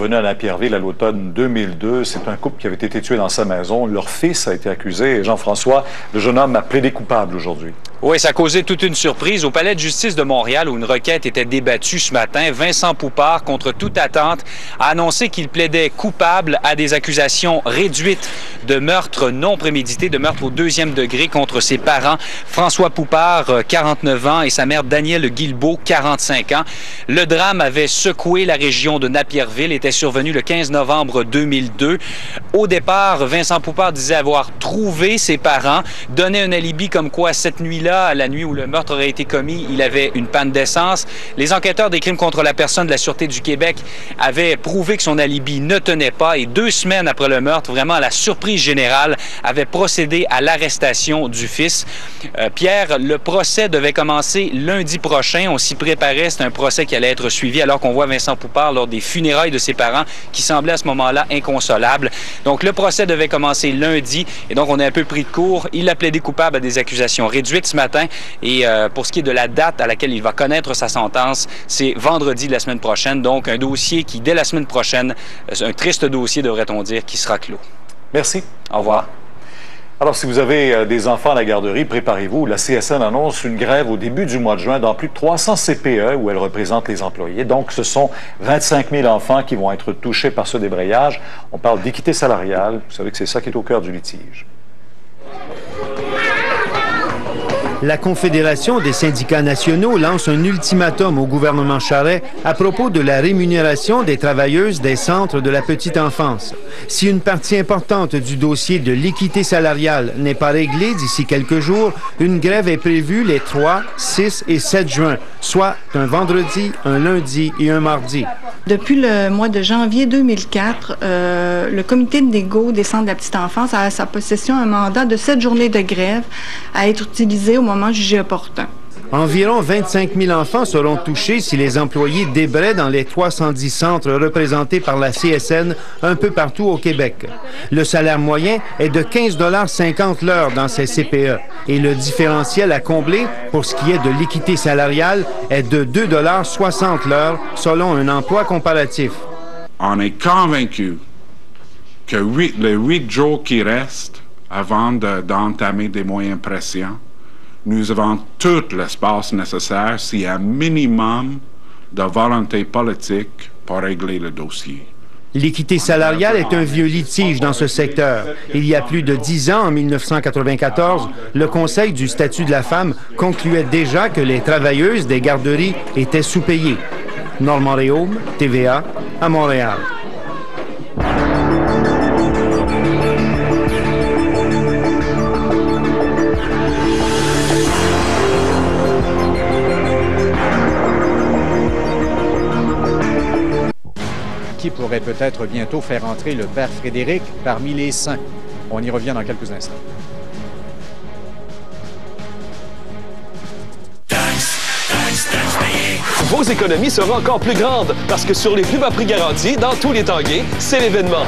survenu à Napierville à l'automne 2002. C'est un couple qui avait été tué dans sa maison. Leur fils a été accusé. Et Jean-François, le jeune homme a plaidé coupable aujourd'hui. Oui, ça a causé toute une surprise. Au Palais de justice de Montréal, où une requête était débattue ce matin, Vincent Poupart, contre toute attente, a annoncé qu'il plaidait coupable à des accusations réduites de meurtre non prémédité, de meurtre au 2e degré contre ses parents, François Poupart, 49 ans, et sa mère Danielle Guilbeault, 45 ans. Le drame avait secoué la région de Napierville, était survenu le 15 novembre 2002. Au départ, Vincent Poupart disait avoir trouvé ses parents, donnait un alibi comme quoi cette nuit-là, à la nuit où le meurtre aurait été commis, il avait une panne d'essence. Les enquêteurs des crimes contre la personne de la Sûreté du Québec avaient prouvé que son alibi ne tenait pas et 2 semaines après le meurtre, vraiment à la surprise générale, avaient procédé à l'arrestation du fils. Pierre, le procès devait commencer lundi prochain. On s'y préparait. C'est un procès qui allait être suivi alors qu'on voit Vincent Poupart lors des funérailles de ses parents qui semblaient à ce moment-là inconsolables. Donc le procès devait commencer lundi et donc on est un peu pris de court. Il a plaidé coupable à des accusations réduites ce matin et pour ce qui est de la date à laquelle il va connaître sa sentence, c'est vendredi de la semaine prochaine. Donc un dossier qui, dès la semaine prochaine, un triste dossier, devrait-on dire, qui sera clos. Merci. Au revoir. Alors, si vous avez des enfants à la garderie, préparez-vous. La CSN annonce une grève au début du mois de juin dans plus de 300 CPE où elle représente les employés. Donc, ce sont 25 000 enfants qui vont être touchés par ce débrayage. On parle d'équité salariale. Vous savez que c'est ça qui est au cœur du litige. La Confédération des syndicats nationaux lance un ultimatum au gouvernement Charest à propos de la rémunération des travailleuses des centres de la petite enfance. Si une partie importante du dossier de l'équité salariale n'est pas réglée d'ici quelques jours, une grève est prévue les 3, 6 et 7 juin, soit un vendredi, un lundi et un mardi. Depuis le mois de janvier 2004, le comité de négo des centres de la petite enfance a à sa possession un mandat de 7 journées de grève à être utilisé au moment jugé opportun. Environ 25 000 enfants seront touchés si les employés débraient dans les 310 centres représentés par la CSN un peu partout au Québec. Le salaire moyen est de 15,50 $ l'heure dans ces CPE et le différentiel à combler pour ce qui est de l'équité salariale est de 2,60 $ l'heure selon un emploi comparatif. On est convaincu que les 8 jours qui restent avant d'entamer des moyens pressants, nous avons tout l'espace nécessaire s'il y a un minimum de volonté politique pour régler le dossier. L'équité salariale est un vieux litige dans ce secteur. Il y a plus de 10 ans, en 1994, le Conseil du statut de la femme concluait déjà que les travailleuses des garderies étaient sous-payées. Normand Réaume, TVA, à Montréal. Qui pourrait peut-être bientôt faire entrer le père Frédéric parmi les saints. On y revient dans quelques instants. Vos économies seront encore plus grandes parce que sur les plus bas prix garantis, dans tous les temps gays, c'est l'événement.